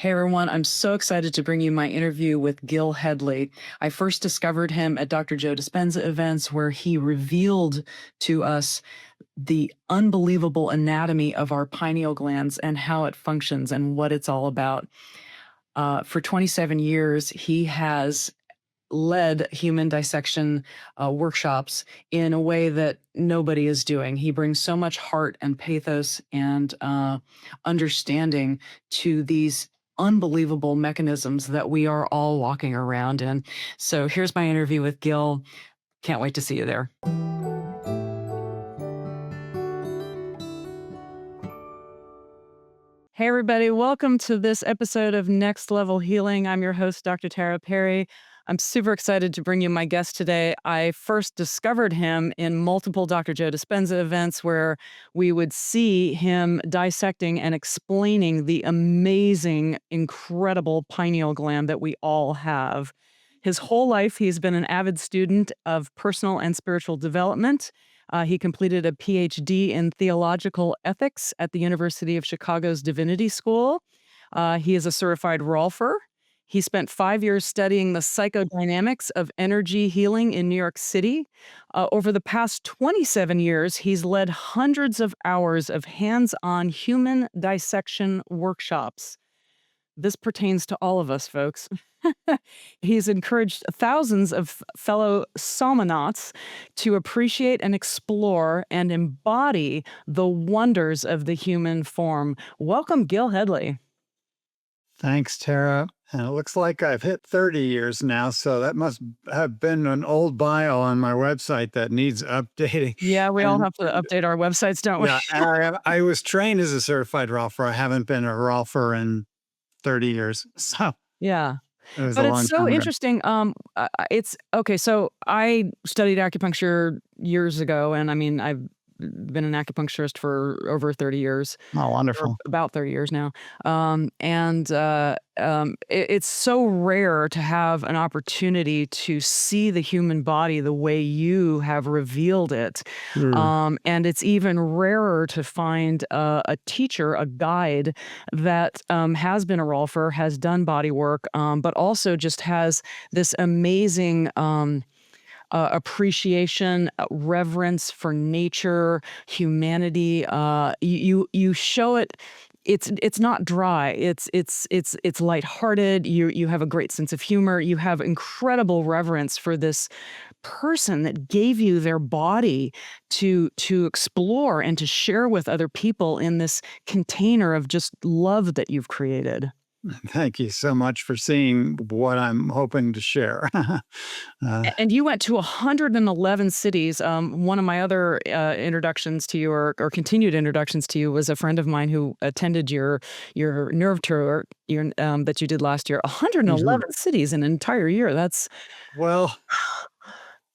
Hey everyone, I'm so excited to bring you my interview with Gil Hedley. I first discovered him at Dr. Joe Dispenza events where he revealed to us the unbelievable anatomy of our pineal glands and how it functions and what it's all about. For 27 years, he has led human dissection workshops in a way that nobody is doing. He brings so much heart and pathos and understanding to these unbelievable mechanisms that we are all walking around in. So here's my interview with Gil. Can't wait to see you there. Hey, everybody. Welcome to this episode of Next Level Healing. I'm your host, Dr. Tara Perry. I'm super excited to bring you my guest today. I first discovered him in multiple Dr. Joe Dispenza events where we would see him dissecting and explaining the amazing, incredible pineal gland that we all have. His whole life, he's been an avid student of personal and spiritual development. He completed a PhD in theological ethics at the University of Chicago's Divinity School. He is a certified Rolfer. He spent 5 years studying the psychodynamics of energy healing in New York City. Over the past 27 years, he's led hundreds of hours of hands-on human dissection workshops. This pertains to all of us, folks. He's encouraged thousands of fellow Salmonauts to appreciate and explore and embody the wonders of the human form. Welcome, Gil Hedley. Thanks, Tara. And it looks like I've hit 30 years now, so that must have been an old bio on my website that needs updating. Yeah, we all have to update our websites, don't we? Yeah, I was trained as a certified rolfer. I haven't been a rolfer in 30 years. So Yeah. it was But a it's long so time ago. interesting. It's okay. So I studied acupuncture years ago, and I mean, I've been an acupuncturist for over 30 years. Oh, Or wonderful. about 30 years now. It's so rare to have an opportunity to see the human body the way you have revealed it. Mm. And it's even rarer to find a teacher, a guide that has been a rolfer, has done body work, but also just has this amazing appreciation, reverence for nature, humanity. You show it. It's not dry. It's lighthearted. You have a great sense of humor. You have incredible reverence for this person that gave you their body to explore and to share with other people in this container of just love that you've created. Thank you so much for seeing what I'm hoping to share. And you went to 111 cities. One of my other introductions to you, or continued introductions to you, was a friend of mine who attended your nerve tour that you did last year. 111 cities in an entire year. That's Well,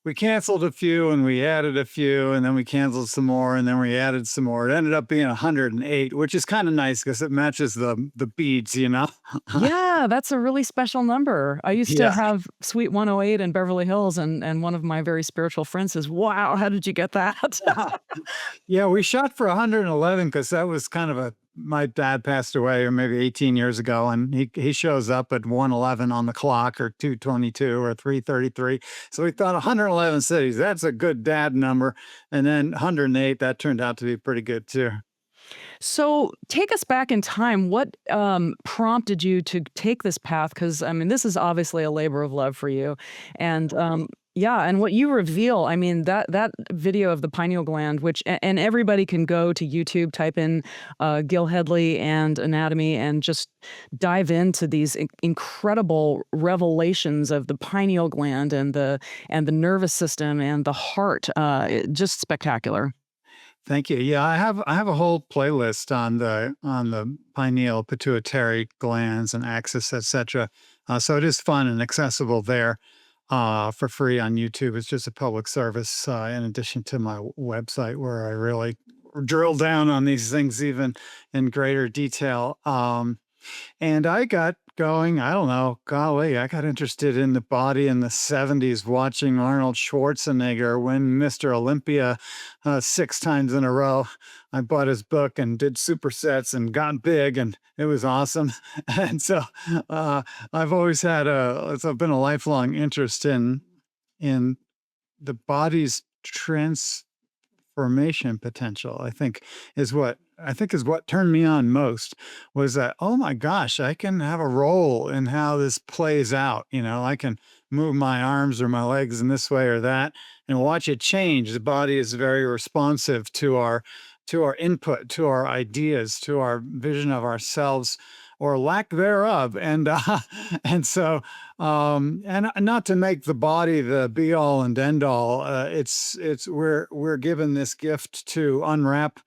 we canceled a few and we added a few and then we canceled some more and then we added some more. It ended up being 108, which is kind of nice because it matches the beads, you know? yeah, that's a really special number. I used to Yeah. have Suite 108 in Beverly Hills, and one of my very spiritual friends says, "Wow, how did you get that?" Yeah, we shot for 111 because that was kind of my dad passed away or maybe 18 years ago, and he shows up at 111 on the clock or 222 or 333. So we thought 111 cities, that's a good dad number. And then 108, that turned out to be pretty good too. So take us back in time. What prompted you to take this path? Because I mean, this is obviously a labor of love for you, and yeah, and what you reveal. I mean, that video of the pineal gland, which and everybody can go to YouTube, type in Gil Hedley and anatomy, and just dive into these incredible revelations of the pineal gland and the nervous system and the heart. Just spectacular. Thank you. Yeah, I have a whole playlist on the pineal pituitary glands and axis, etc. So it is fun and accessible there for free on YouTube. It's just a public service in addition to my website where I really drill down on these things even in greater detail. And I got going, I don't know, golly, I got interested in the body in the 70s watching Arnold Schwarzenegger win Mr. Olympia 6 times in a row. I bought his book and did supersets and got big, and it was awesome. And so uh, I've always had it's been a lifelong interest in the body's transformation potential. I think is what turned me on most was that, oh my gosh, I can have a role in how this plays out. I can move my arms or my legs in this way or that and watch it change. The body is very responsive to our input, to our ideas, to our vision of ourselves or lack thereof. And so and not to make the body the be all and end all. It's we're given this gift to unwrap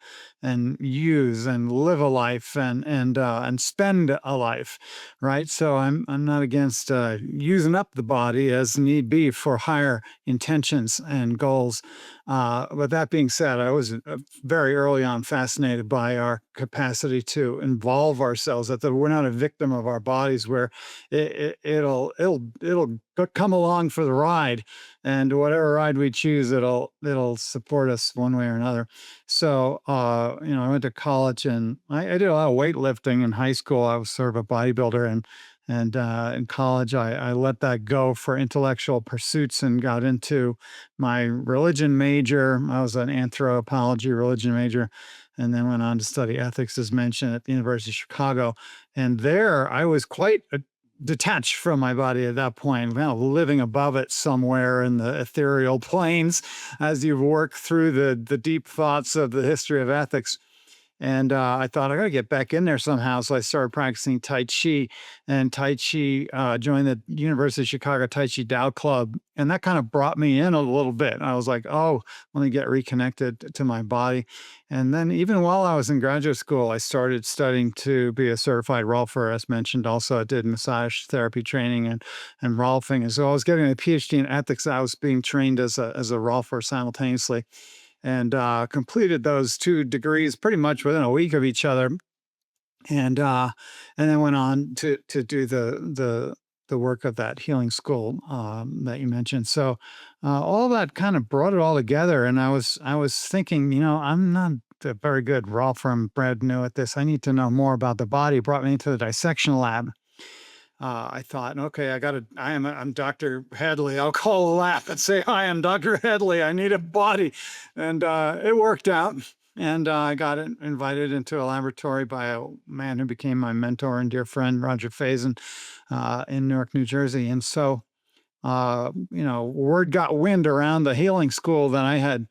and use and live a life and spend a life, right? So I'm not against using up the body as need be for higher intentions and goals. But that being said, I was very early on fascinated by our capacity to involve ourselves. That we're not a victim of our bodies, where it'll come along for the ride, and whatever ride we choose, it'll support us one way or another. So, I went to college and I did a lot of weightlifting in high school. I was sort of a bodybuilder, and in college, I let that go for intellectual pursuits and got into my religion major. I was an anthropology religion major, and then went on to study ethics, as mentioned, at the University of Chicago. And there, I was quite detached from my body at that point, kind of living above it somewhere in the ethereal planes as you work through the deep thoughts of the history of ethics. And I thought I got to get back in there somehow. So I started practicing Tai Chi, and Tai Chi joined the University of Chicago Tai Chi Dao Club. And that kind of brought me in a little bit. I was like, oh, let me get reconnected to my body. And then even while I was in graduate school, I started studying to be a certified Rolfer, as mentioned. Also, I did massage therapy training and Rolfing. And so I was getting a PhD in ethics. I was being trained as a Rolfer simultaneously, and completed those 2 degrees pretty much within a week of each other, and and then went on to do the work of that healing school that you mentioned. So all that kind of brought it all together, and I was thinking, I'm not a very good raw from brand new at this. I need to know more about the body. Brought me into the dissection lab. I thought, okay, I'm Dr. Hedley. I'll call the lab and say, hi, I'm Dr. Hedley. I need a body. And it worked out. And I got invited into a laboratory by a man who became my mentor and dear friend, Roger Faison, in Newark, New Jersey. And so, word got wind around the healing school that I had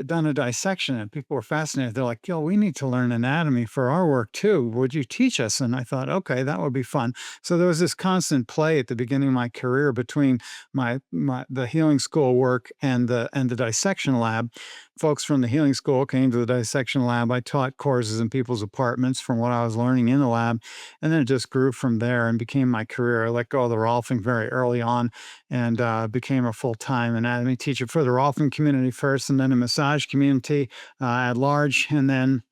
done a dissection, and people were fascinated. They're like, "Yo, we need to learn anatomy for our work too. Would you teach us?" And I thought, okay, that would be fun. So there was this constant play at the beginning of my career between the healing school work and the dissection lab. Folks from the healing school came to the dissection lab. I taught courses in people's apartments from what I was learning in the lab, and then it just grew from there and became my career. I let go of the Rolfing very early on, and became a full-time anatomy teacher for the Rolfing community first, and then a massage community at large, and then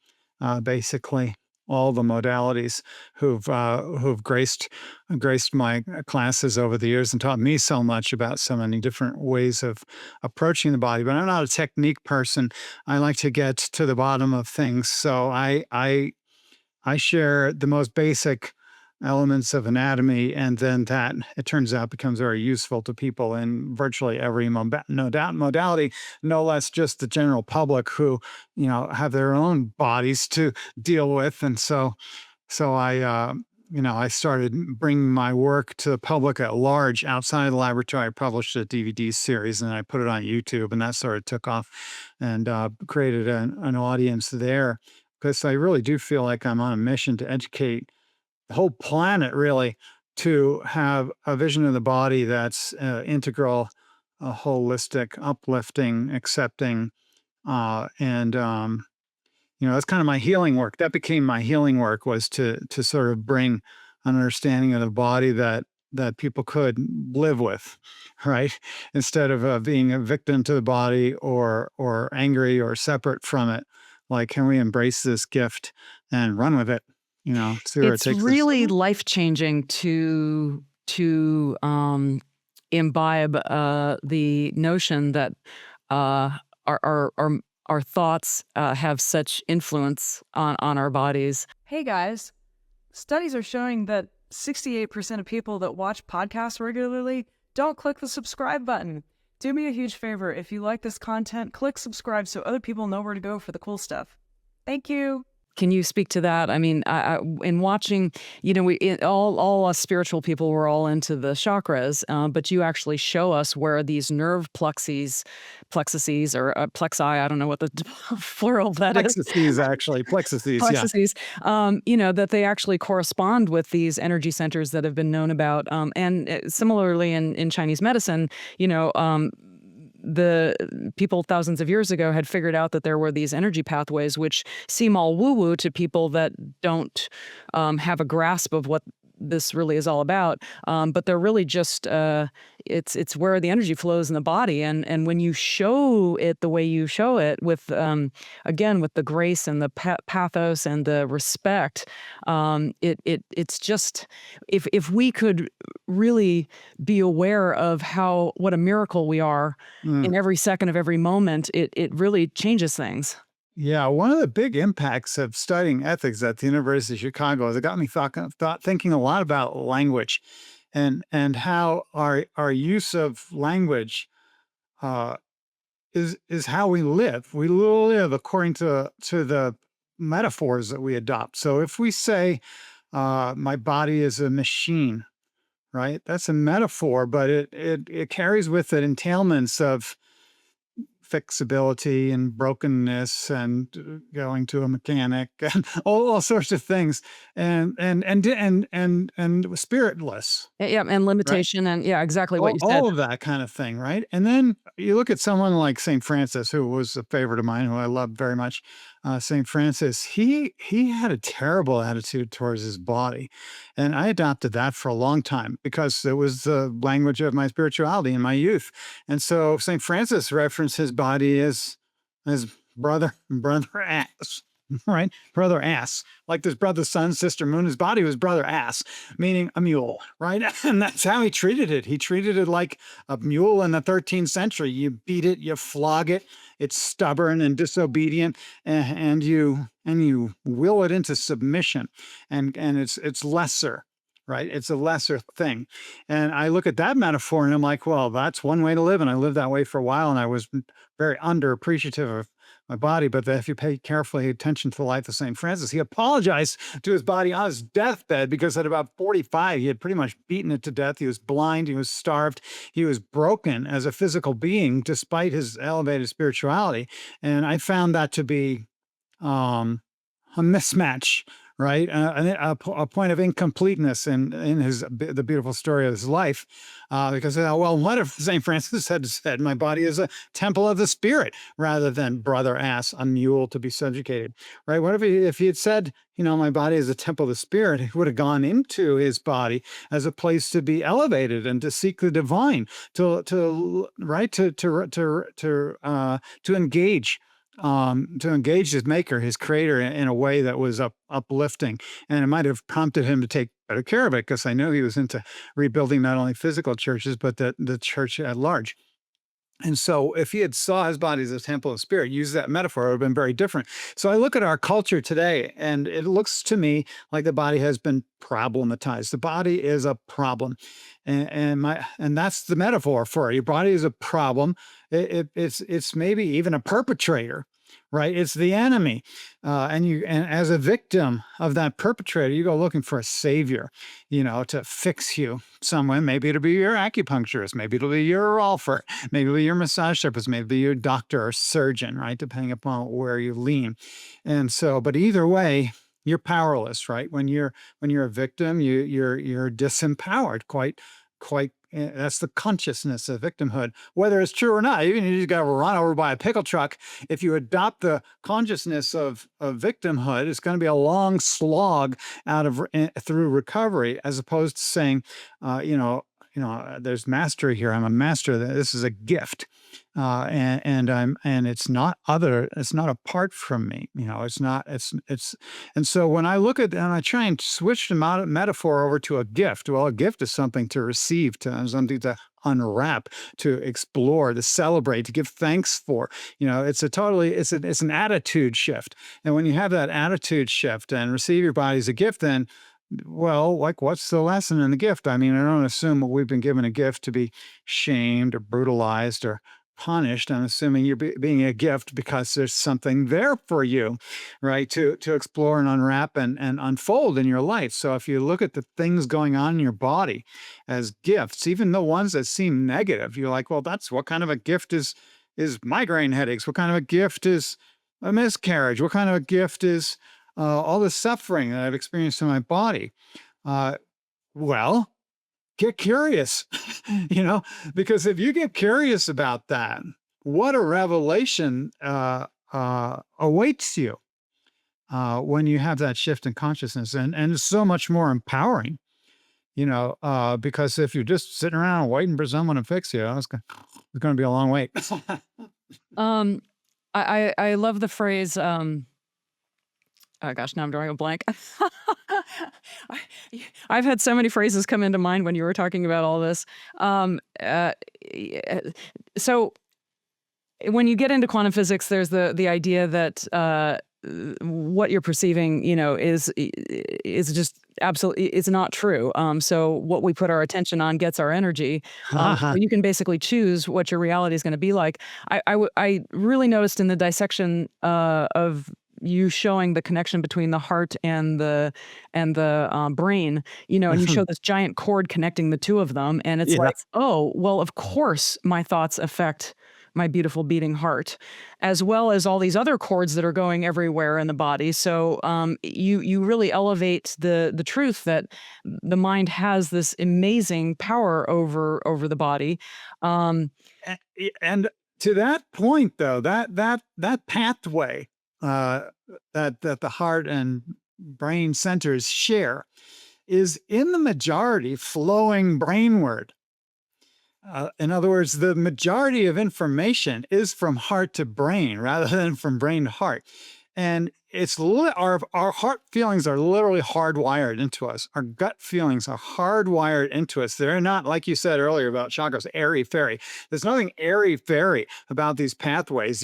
basically all the modalities who've graced my classes over the years and taught me so much about so many different ways of approaching the body. But I'm not a technique person. I like to get to the bottom of things. So I share the most basic elements of anatomy, and then that, it turns out, becomes very useful to people in virtually every no doubt modality, no less just the general public who, have their own bodies to deal with. And so I started bringing my work to the public at large outside of the laboratory. I published a DVD series and I put it on YouTube, and that sort of took off and created an audience there, because I really do feel like I'm on a mission to educate the whole planet, really, to have a vision of the body that's integral, holistic, uplifting, accepting, and that's kind of my healing work. That became my healing work, was to sort of bring an understanding of the body that people could live with, right? Instead of being a victim to the body, or angry or separate from it. Like, can we embrace this gift and run with it? See where it It's takes us. really life-changing to imbibe, the notion that, our our thoughts, have such influence on our bodies. Hey guys, studies are showing that 68% of people that watch podcasts regularly don't click the subscribe button. Do me a huge favor. If you like this content, click subscribe so other people know where to go for the cool stuff. Thank you. Can you speak to that? I mean, in watching, all us spiritual people, we're all into the chakras, but you actually show us where these nerve plexuses or plexi, I don't know what the plural that is, Plexuses, actually. Plexuses, yeah. plexuses, that they actually correspond with these energy centers that have been known about. And similarly in Chinese medicine, the people thousands of years ago had figured out that there were these energy pathways which seem all woo-woo to people that don't have a grasp of what this really is all about, but they're really just it's where the energy flows in the body, and when you show it the way you show it with again with the grace and the pathos and the respect, it's just if we could really be aware of how what a miracle we are Mm. in every second of every moment, it really changes things. Yeah, one of the big impacts of studying ethics at the University of Chicago is it got me thinking a lot about language, and how our use of language uh, is how we live. We live according to the metaphors that we adopt. So if we say, "My body is a machine," right? That's a metaphor, but it carries with it entailments of fixability and brokenness and going to a mechanic and all sorts of things, and spiritless, Yeah, and right? limitation, and yeah, exactly what all, you said. all of that kind of thing, right? And then you look at someone like Saint Francis, who was a favorite of mine, who I love very much. Saint Francis, he had a terrible attitude towards his body, and I adopted that for a long time because it was the language of my spirituality in my youth. And so Saint Francis referenced his body as brother ass, right? Brother ass. Like there's brother sun, sister moon. His body was brother ass, meaning a mule, right? And that's how he treated it. He treated it like a mule in the 13th century. You beat it, you flog it. It's stubborn and disobedient, and you will it into submission, and it's lesser. Right. It's a lesser thing. And I look at that metaphor and I'm like, well, that's one way to live. And I lived that way for a while. And I was very underappreciative of my body. But if you pay carefully attention to the life of St. Francis, he apologized to his body on his deathbed because at about 45, he had pretty much beaten it to death. He was blind. He was starved. He was broken as a physical being, despite his elevated spirituality. And I found that to be um, a mismatch, right? A point of incompleteness in the beautiful story of his life. Because well, what if Saint Francis had said, "My body is a temple of the spirit," rather than "brother ass, a mule to be subjugated," right? What if he had said, "My body is a temple of the spirit," he would have gone into his body as a place to be elevated and to seek the divine, to right to engage to engage his maker, his creator, in a way that was uplifting. And it might have prompted him to take better care of it because I know he was into rebuilding not only physical churches, but the church at large. And so if he had saw his body as a temple of spirit, use that metaphor, it would have been very different. So I look at our culture today, and it looks to me like the body has been problematized. The body is a problem. And that's the metaphor for it. Your body is a problem. It's maybe even a perpetrator, right? It's the enemy. And as a victim of that perpetrator, you go looking for a savior, to fix you somewhere. Maybe it'll be your acupuncturist, maybe it'll be your rolfer, maybe it'll be your massage therapist, maybe it'll be your doctor or surgeon, right? Depending upon where you lean. And so, but either way, you're powerless, right? When you're a victim, you're disempowered, quite. That's the consciousness of victimhood, whether it's true or not. Even if you just got run over by a pickle truck, if you adopt the consciousness of victimhood, it's going to be a long slog through recovery, as opposed to saying, there's mastery here. I'm a master. This is a gift, and it's not other. It's not apart from me. It's not. It's. And so when I look at and I try and switch the metaphor over to a gift. Well, a gift is something to receive, to something to unwrap, to explore, to celebrate, to give thanks for. It's an attitude shift. And when you have that attitude shift and receive your body as a gift, then, well, like, what's the lesson in the gift? I mean, I don't assume that we've been given a gift to be shamed or brutalized or punished. I'm assuming you're being a gift because there's something there for you, right? To explore and unwrap and unfold in your life. So if you look at the things going on in your body as gifts, even the ones that seem negative, you're like, well, that's what kind of a gift is migraine headaches? What kind of a gift is a miscarriage? What kind of a gift is all the suffering that I've experienced in my body? Well, get curious, because if you get curious about that, what a revelation awaits you when you have that shift in consciousness, and it's so much more empowering, because if you're just sitting around waiting for someone to fix you, it's going to be a long wait. Um, I love the phrase. Oh gosh, now I'm drawing a blank. I've had so many phrases come into mind when you were talking about all this. So when you get into quantum physics, there's the idea that what you're perceiving, is just absolutely, it's not true. So what we put our attention on gets our energy. So you can basically choose what your reality is going to be like. I really noticed in the dissection of you showing the connection between the heart and the brain, and you show this giant cord connecting the two of them, and it's Yeah. like, oh, well, of course my thoughts affect my beautiful beating heart, as well as all these other cords that are going everywhere in the body. So you really elevate the truth that the mind has this amazing power over the body. And to that point, though, that pathway that the heart and brain centers share is in the majority flowing brainward. In other words, the majority of information is from heart to brain rather than from brain to heart. And our heart feelings are literally hardwired into us. Our gut feelings are hardwired into us. They're not, like you said earlier about chakras, airy-fairy. There's nothing airy-fairy about these pathways.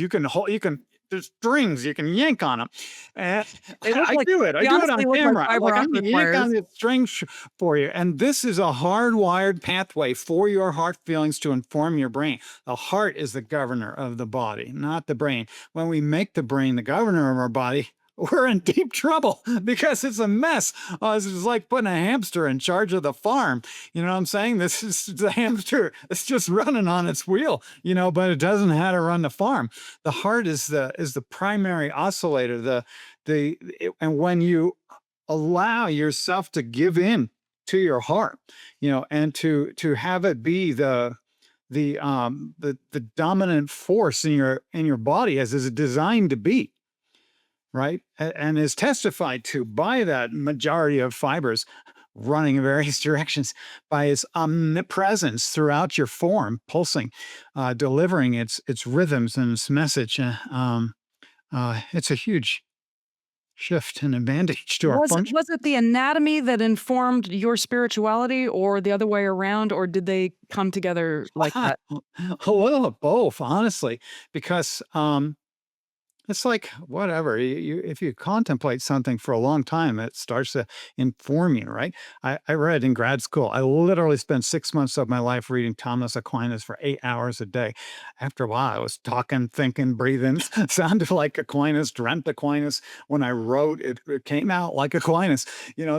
There's strings, you can yank on them. And I do it. I do it on camera. I'm going to yank on the strings for you. And this is a hardwired pathway for your heart feelings to inform your brain. The heart is the governor of the body, not the brain. When we make the brain the governor of our body, we're in deep trouble because it's a mess. This is like putting a hamster in charge of the farm. You know what I'm saying? This is the hamster. It's just running on its wheel, but it doesn't know how to run the farm. The heart is the primary oscillator. And when you allow yourself to give in to your heart, and to have it be the dominant force in your body as is designed to be. Right. And is testified to by that majority of fibers running in various directions, by its omnipresence throughout your form, pulsing, delivering its rhythms and its message. It's a huge shift and advantage to our function. Was it the anatomy that informed your spirituality, or the other way around, or did they come together like that? A little of both, honestly, because it's like whatever if you contemplate something for a long time, it starts to inform you, right? I read in grad school. I literally spent 6 months of my life reading Thomas Aquinas for 8 hours a day. After a while, I was talking, thinking, breathing. Sounded like Aquinas, dreamt Aquinas. When I wrote, it came out like Aquinas.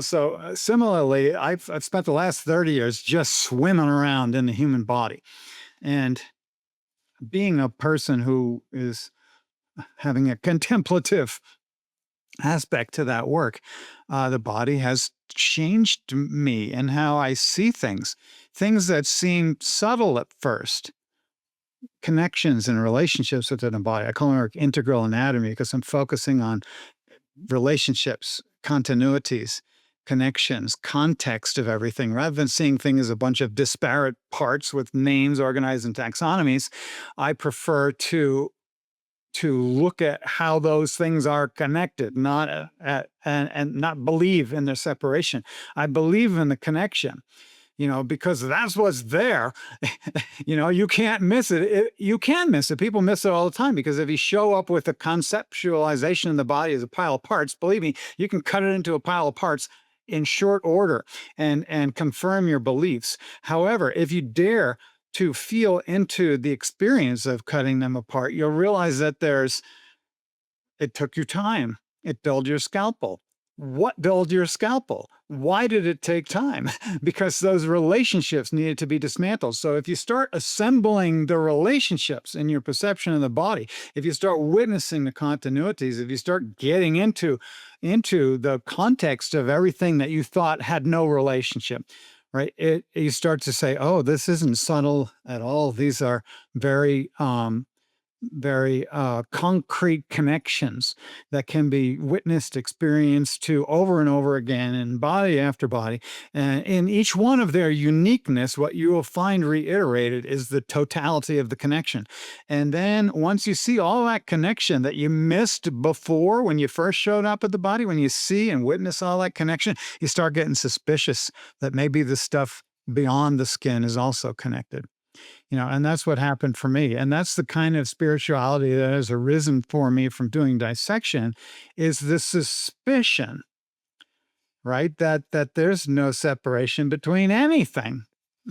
So similarly, I've spent the last 30 years just swimming around in the human body, and being a person who is having a contemplative aspect to that work, the body has changed me and how I see things that seem subtle at first. Connections and relationships within the body. I call it integral anatomy because I'm focusing on relationships, continuities, connections, context of everything, rather than seeing things as a bunch of disparate parts with names organized in taxonomies. I prefer to look at how those things are connected, not and not believe in their separation. I believe in the connection, because that's what's there. You can't miss it. You can miss it. People miss it all the time, because if you show up with a conceptualization in the body as a pile of parts, believe me, you can cut it into a pile of parts in short order and confirm your beliefs. However, if you dare to feel into the experience of cutting them apart, you'll realize that it took you time. It dulled your scalpel. What dulled your scalpel? Why did it take time? Because those relationships needed to be dismantled. So if you start assembling the relationships in your perception of the body, if you start witnessing the continuities, if you start getting into the context of everything that you thought had no relationship, right? You start to say, oh, this isn't subtle at all. These are very concrete connections that can be witnessed, experienced to over and over again in body after body. And in each one of their uniqueness, what you will find reiterated is the totality of the connection. And then once you see all that connection that you missed before when you first showed up at the body, when you see and witness all that connection, you start getting suspicious that maybe the stuff beyond the skin is also connected. And that's what happened for me. And that's the kind of spirituality that has arisen for me from doing dissection, is the suspicion, right? That there's no separation between anything,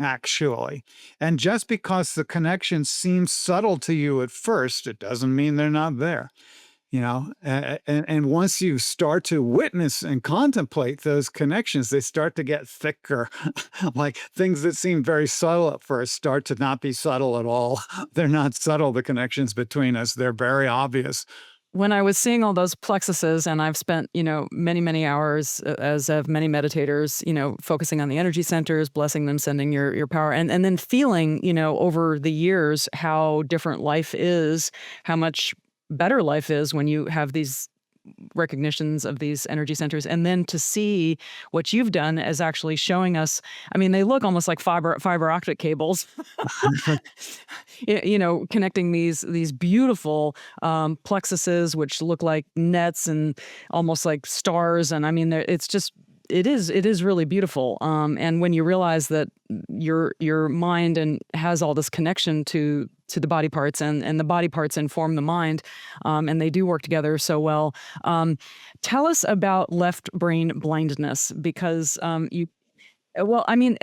actually. And just because the connection seems subtle to you at first, it doesn't mean they're not there. And once you start to witness and contemplate those connections, they start to get thicker. Like things that seem very subtle at first start to not be subtle at all. They're not subtle, the connections between us. They're very obvious. When I was seeing all those plexuses, and I've spent, many, many hours, as have many meditators, focusing on the energy centers, blessing them, sending your power, and then feeling, over the years how different life is, how much better life is when you have these recognitions of these energy centers, and then to see what you've done as actually showing us. I mean, they look almost like fiber optic cables, connecting these beautiful plexuses, which look like nets and almost like stars. And I mean, it's just. It is really beautiful. And when you realize that your mind and has all this connection to the body parts, and the body parts inform the mind, and they do work together so well. Tell us about left brain blindness, because well, I mean,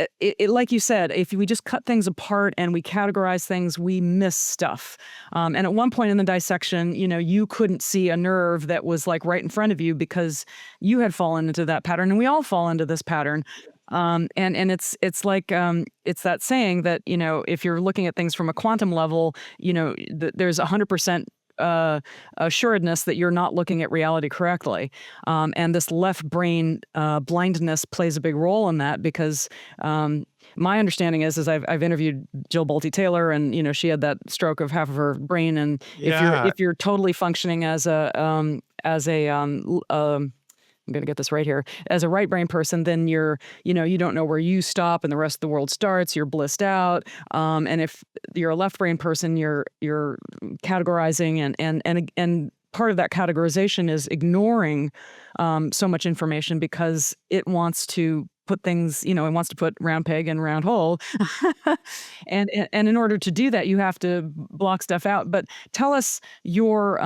like you said, if we just cut things apart and we categorize things, we miss stuff. And at one point in the dissection, you couldn't see a nerve that was like right in front of you because you had fallen into that pattern, and we all fall into this pattern. And it's like it's that saying that if you're looking at things from a quantum level, there's 100% assuredness that you're not looking at reality correctly. And this left brain blindness plays a big role in that, because my understanding is I've interviewed Jill Bolte Taylor, and she had that stroke of half of her brain, and Yeah. if you're totally functioning as I'm going to get this right here, as a right brain person, then you don't know where you stop and the rest of the world starts. You're blissed out. And if you're a left brain person, you're categorizing, and part of that categorization is ignoring so much information, because it wants to put things, it wants to put round peg in round hole. and in order to do that, you have to block stuff out. But tell us your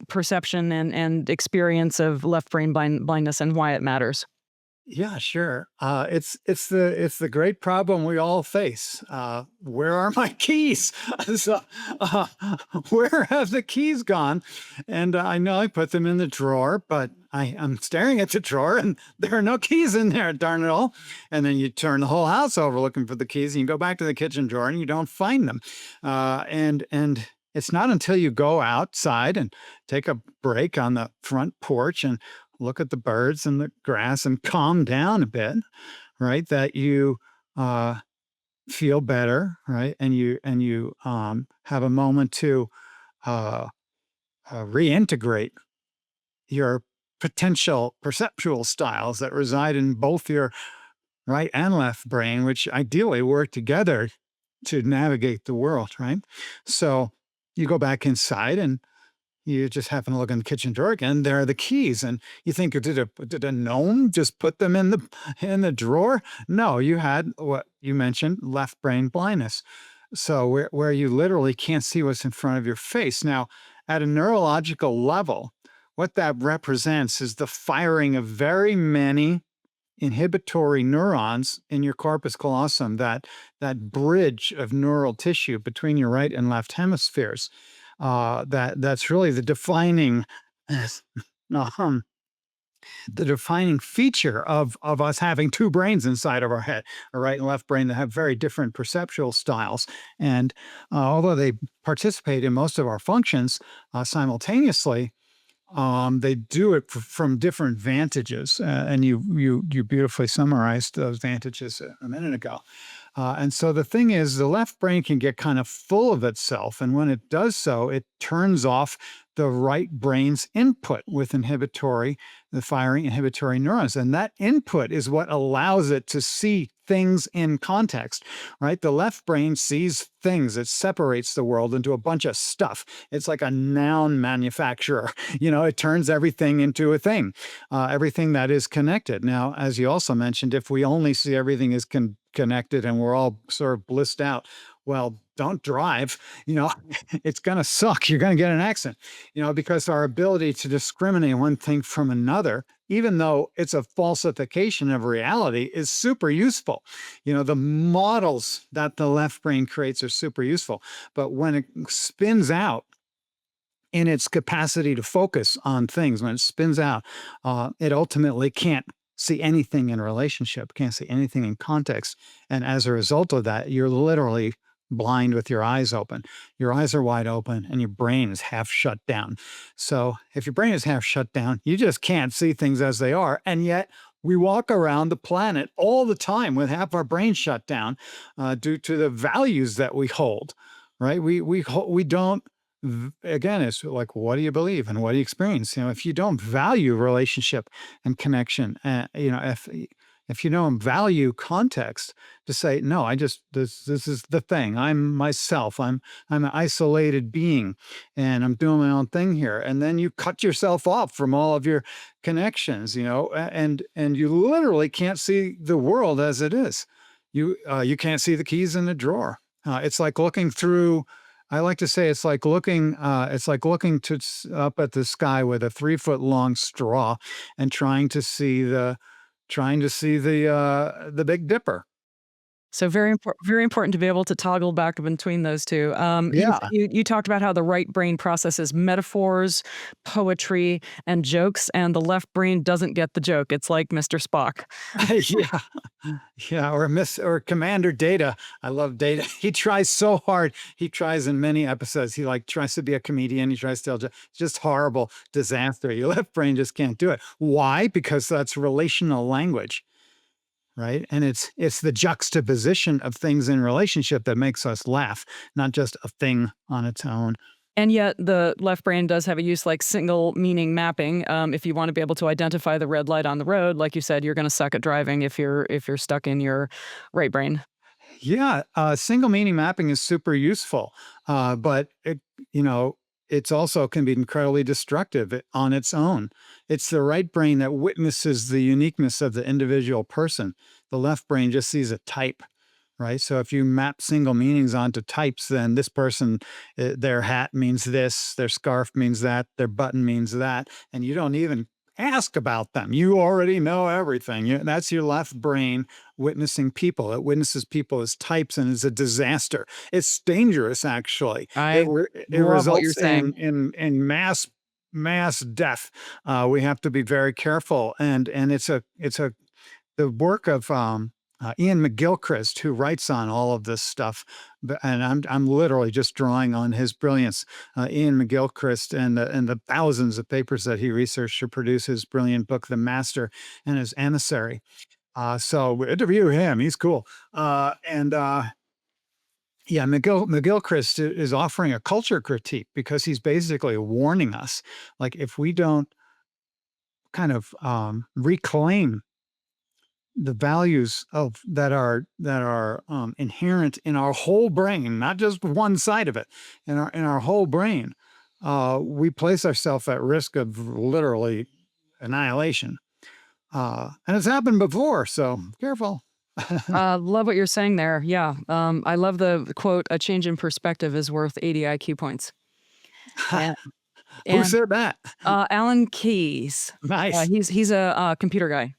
perception and experience of left brain blindness and why it matters. Yeah, sure. It's the great problem we all face. Where are my keys? So, where have the keys gone? And I know I put them in the drawer, but I'm staring at the drawer and there are no keys in there. Darn it all! And then you turn the whole house over looking for the keys, and you go back to the kitchen drawer and you don't find them. And it's not until you go outside and take a break on the front porch and look at the birds and the grass and calm down a bit, right? That you feel better, right? And you have a moment to reintegrate your potential perceptual styles that reside in both your right and left brain, which ideally work together to navigate the world, right? So you go back inside and you just happen to look in the kitchen drawer again. There are the keys, and you think, did a gnome just put them in the drawer? No, you had what you mentioned, left brain blindness. So where you literally can't see what's in front of your face. Now, at a neurological level, what that represents is the firing of very many inhibitory neurons in your corpus callosum, that bridge of neural tissue between your right and left hemispheres. That's really um, the defining feature of us having two brains inside of our head, a right and left brain that have very different perceptual styles. And although they participate in most of our functions simultaneously, they do it from different vantages, and you beautifully summarized those vantages a minute ago. And so the thing is, the left brain can get kind of full of itself, and when it does so, it turns off the right brain's input with the firing inhibitory neurons, and that input is what allows it to see things in context, right? The left brain sees things. It separates the world into a bunch of stuff. It's like a noun manufacturer. It turns everything into a thing, everything that is connected. Now, as you also mentioned, if we only see everything as connected and we're all sort of blissed out, well, don't drive. It's going to suck. You're going to get an accident, because our ability to discriminate one thing from another, even though it's a falsification of reality, is super useful. The models that the left brain creates are super useful. But when it spins out in its capacity to focus on things, when it spins out, it ultimately can't see anything in relationship, can't see anything in context. And as a result of that, you're literally blind with your eyes open. Your eyes are wide open and your brain is half shut down. So if your brain is half shut down, you just can't see things as they are. And yet we walk around the planet all the time with half our brain shut down due to the values that we hold, right? We don't, again, it's like, what do you believe and what do you experience? If you don't value relationship and connection, if you don't value context, to say, no, this is the thing. I'm myself. I'm an isolated being, and I'm doing my own thing here. And then you cut yourself off from all of your connections, and you literally can't see the world as it is. You can't see the keys in the drawer. It's like looking through. I like to say it's like looking up at the sky with a 3-foot long straw and trying to see the Big Dipper. So very important to be able to toggle back between those two. Yeah. You talked about how the right brain processes metaphors, poetry, and jokes, and the left brain doesn't get the joke. It's like Mr. Spock. Yeah. Yeah, or Commander Data. I love Data. He tries so hard. He tries in many episodes. He tries to be a comedian. He tries to tell just horrible disaster. Your left brain just can't do it. Why? Because that's relational language. Right. And it's the juxtaposition of things in relationship that makes us laugh, not just a thing on its own. And yet the left brain does have a use like single meaning mapping. If you want to be able to identify the red light on the road, like you said, you're going to suck at driving if you're stuck in your right brain. Yeah, single meaning mapping is super useful, but it's also can be incredibly destructive on its own. It's the right brain that witnesses the uniqueness of the individual person. The left brain just sees a type, right? So if you map single meanings onto types, then this person, their hat means this, their scarf means that, their button means that, and you don't even ask about them. You already know everything. That's your left brain witnessing people. It witnesses people as types and is a disaster. It's dangerous, actually. I It love what you're results saying. in mass death. We have to be very careful. And it's the work of Ian McGilchrist, who writes on all of this stuff, and I'm literally just drawing on his brilliance. Ian McGilchrist and the thousands of papers that he researched to produce his brilliant book, The Master and His Emissary. So we interview him; he's cool. Yeah, McGilchrist is offering a culture critique because he's basically warning us, like if we don't kind of reclaim the values of that are inherent in our whole brain, not just one side of it, in our whole brain, we place ourselves at risk of literally annihilation. And it's happened before, so careful. Love what you're saying there. Yeah. I love the quote, "A change in perspective is worth 80 IQ points." And, Who and said that? Alan Keyes, Nice. he's a computer guy.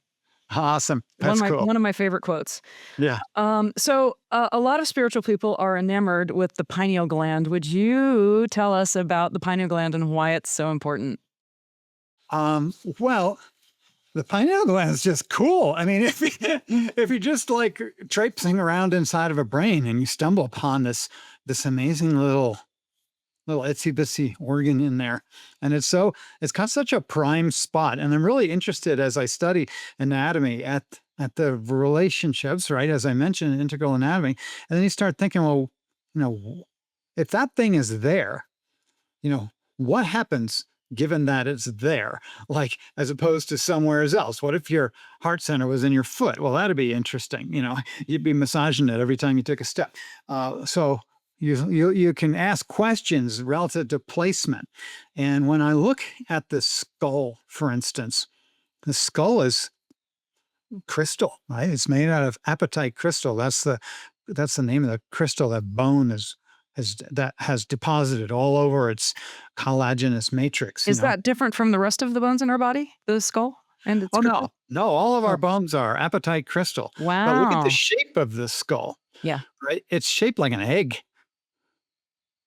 Awesome. One of That's my cool. one of my favorite quotes. Yeah. So a lot of spiritual people are enamored with the pineal gland. Would you tell us about the pineal gland and why it's so important? Well, the pineal gland is just cool. I mean, if you just like traipsing around inside of a brain and you stumble upon this amazing little itsy bitsy organ in there, and it's got such a prime spot. And I'm really interested as I study anatomy at the relationships, right? As I mentioned, in integral anatomy, and then you start thinking, well, if that thing is there, what happens given that it's there, like as opposed to somewhere else? What if your heart center was in your foot? Well, that'd be interesting. You'd be massaging it every time you took a step. So you can ask questions relative to placement. And when I look at the skull, for instance, the skull is crystal, right? It's made out of apatite crystal. That's the name of the crystal that bone has deposited all over its collagenous matrix. Is that different from the rest of the bones in our body, the skull and its Oh crystal? no, all of our Oh, bones are apatite crystal. But look at the wow. shape of the skull, Yeah. right? It's shaped like an egg,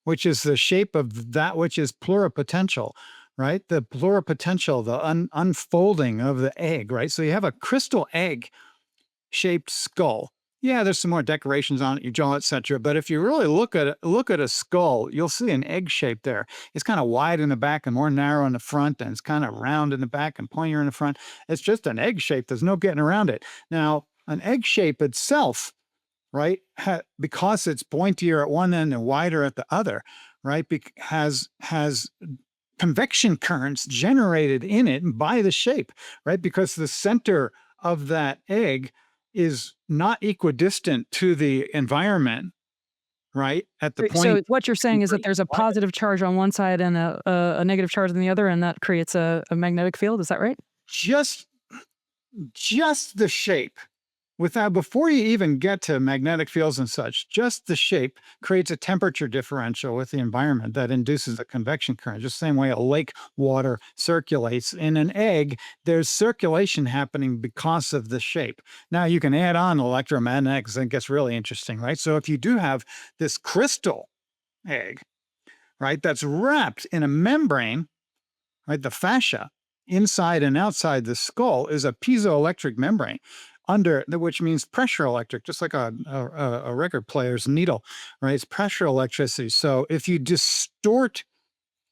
which is the shape of that which is pluripotential, right? The pluripotential, the unfolding of the egg, right? So you have a crystal egg shaped skull. Yeah, there's some more decorations on it, your jaw, etc. But if you really look at a skull, you'll see an egg shape there. It's kind of wide in the back and more narrow in the front, and it's kind of round in the back and pointier in the front. It's just an egg shape. There's no getting around it. Now, an egg shape itself, right, because it's pointier at one end and wider at the other, right, has convection currents generated in it by the shape, right, because the center of that egg is not equidistant to the environment, right, at the So point what you're saying is where that you there's a apply it. positive charge on one side and a negative charge on the other, and that creates a magnetic field. Is that right? Just the shape, without before you even get to magnetic fields and such, just the shape creates a temperature differential with the environment that induces a convection current. Just the same way a lake water circulates in an egg, there's circulation happening because of the shape. Now you can add on electromagnetics and it gets really interesting, right? So if you do have this crystal egg, right, that's wrapped in a membrane, right, the fascia inside and outside the skull is a piezoelectric membrane which means pressure electric, just like a record player's needle, right? It's pressure electricity. So if you distort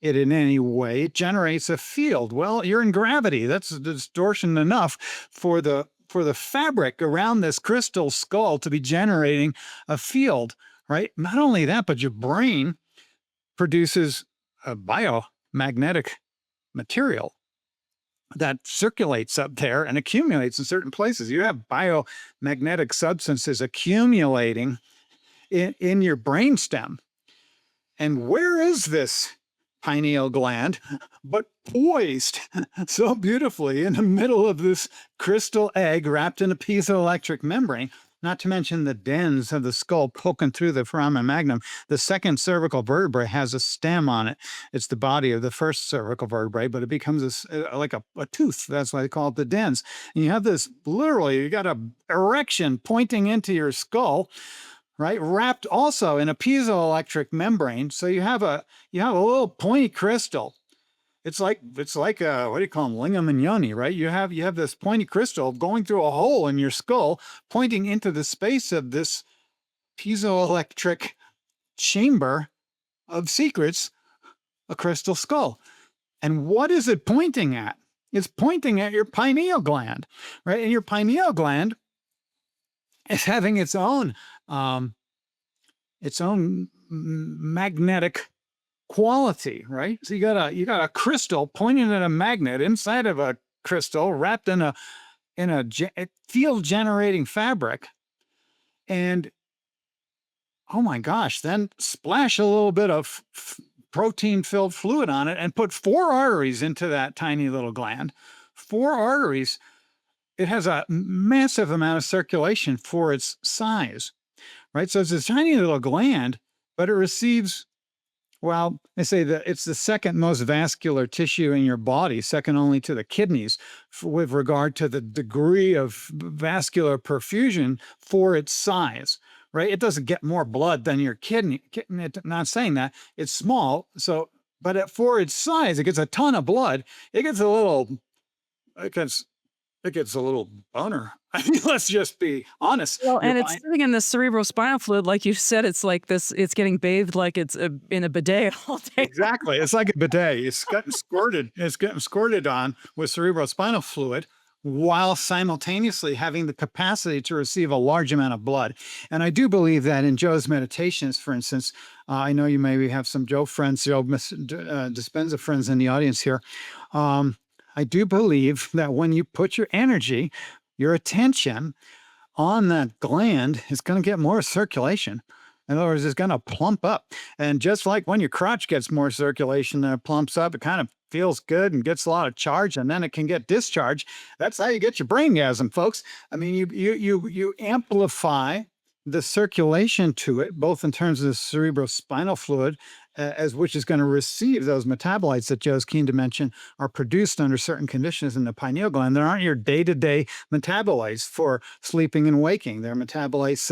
it in any way, it generates a field. Well, you're in gravity. That's distortion enough for the fabric around this crystal skull to be generating a field, right? Not only that, but your brain produces a biomagnetic material that circulates up there and accumulates in certain places. You have biomagnetic substances accumulating in your brainstem. And where is this pineal gland but poised so beautifully in the middle of this crystal egg wrapped in a piezoelectric membrane? Not to mention the dens of the skull poking through the foramen magnum. The second cervical vertebrae has a stem on it. It's the body of the first cervical vertebrae, but it becomes like a tooth. That's why they call it the dens. And you have this, literally, you got an erection pointing into your skull, right? Wrapped also in a piezoelectric membrane. So you have a little pointy crystal. It's like what do you call them, lingam and yoni, right? You have this pointy crystal going through a hole in your skull, pointing into the space of this piezoelectric chamber of secrets, a crystal skull. And what is it pointing at? It's pointing at your pineal gland, right? And your pineal gland is having its own magnetic quality, right? So you got a crystal pointing at a magnet inside of a crystal wrapped in a field generating fabric, and oh my gosh, then splash a little bit of protein filled fluid on it and put 4 arteries into that tiny little gland. 4 arteries. It has a massive amount of circulation for its size, right? So it's a tiny little gland, but it receives, well, they say that it's the second most vascular tissue in your body, second only to the kidneys, with regard to the degree of vascular perfusion for its size, right? It doesn't get more blood than your kidney. Not saying that. It's small, so, but for its size, it gets a ton of blood. It gets a little, it gets it gets a little boner. I mean, let's just be honest. Well, Your and it's mind, sitting in the cerebrospinal fluid, like you said, it's like this, it's getting bathed like it's in a bidet all day. exactly. It's like a bidet. It's getting squirted. It's getting squirted on with cerebrospinal fluid while simultaneously having the capacity to receive a large amount of blood. And I do believe that in Joe's meditations, for instance, I know you maybe have some Joe friends, Joe Dispenza friends in the audience here. I do believe that when you put your energy, your attention on that gland, it's going to get more circulation. In other words, it's going to plump up. And just like when your crotch gets more circulation and it plumps up, it kind of feels good and gets a lot of charge, and then it can get discharged. That's how you get your braingasm, folks. I mean, you amplify the circulation to it, both in terms of the cerebrospinal fluid, as which is going to receive those metabolites that Joe's keen to mention are produced under certain conditions in the pineal gland. They aren't your day-to-day metabolites for sleeping and waking. They're metabolites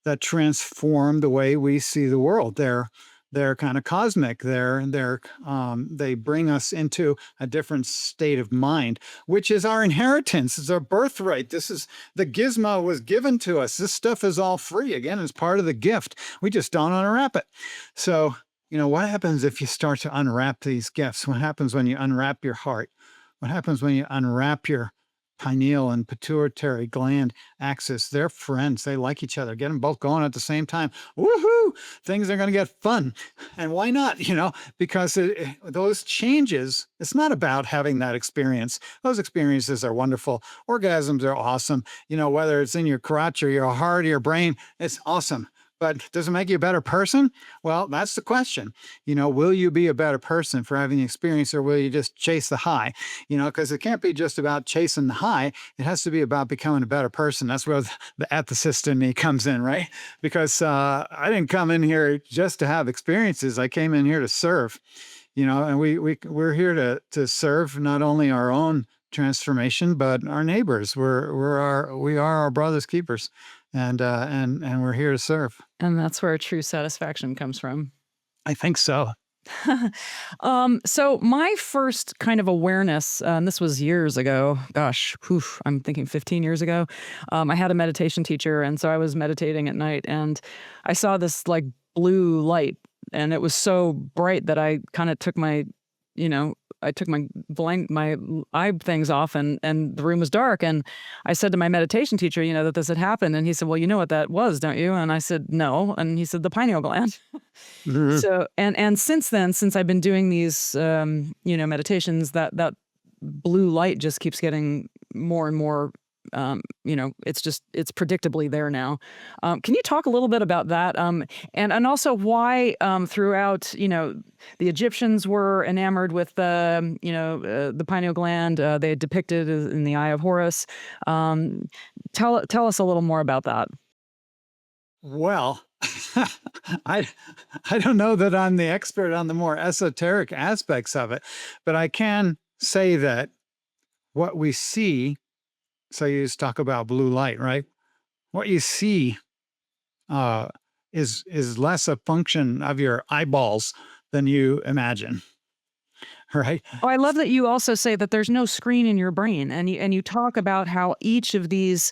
that transform the way we see the world. They're kind of cosmic. They bring us into a different state of mind, which is our inheritance. It's our birthright. This is the gizmo was given to us. This stuff is all free. Again, it's part of the gift. We just don't unwrap it. So, what happens if you start to unwrap these gifts? What happens when you unwrap your heart? What happens when you unwrap your pineal and pituitary gland axis? They're friends. They like each other. Get them both going at the same time. Woohoo! Things are going to get fun. And why not? Because those changes, it's not about having that experience. Those experiences are wonderful. Orgasms are awesome. Whether it's in your crotch or your heart or your brain, it's awesome. But does it make you a better person? Well, that's the question. Will you be a better person for having the experience, or will you just chase the high? Because it can't be just about chasing the high. It has to be about becoming a better person. That's where the ethicist in me comes in, right? Because I didn't come in here just to have experiences. I came in here to serve, and we're here to serve not only our own transformation, but our neighbors. We are our brother's keepers. And we're here to serve. And that's where true satisfaction comes from. I think so. So my first kind of awareness, and this was years ago, gosh, I'm thinking 15 years ago. I had a meditation teacher, and so I was meditating at night, and I saw this like blue light, and it was so bright that I kind of took my my eye things off, and the room was dark. And I said to my meditation teacher, that this had happened. And he said, well, you know what that was, don't you? And I said, no. And he said, the pineal gland. Mhm. So, and since then, since I've been doing these, meditations, that blue light just keeps getting more and more, it's predictably there now. Can you talk a little bit about that? And also why, throughout, the Egyptians were enamored with the pineal gland. They had depicted it in the Eye of Horus. Tell us a little more about that. Well, I don't know that I'm the expert on the more esoteric aspects of it, but I can say that what we see. So you just talk about blue light, right? What you see is less a function of your eyeballs than you imagine, right? Oh, I love that you also say that there's no screen in your brain, and you talk about how each of these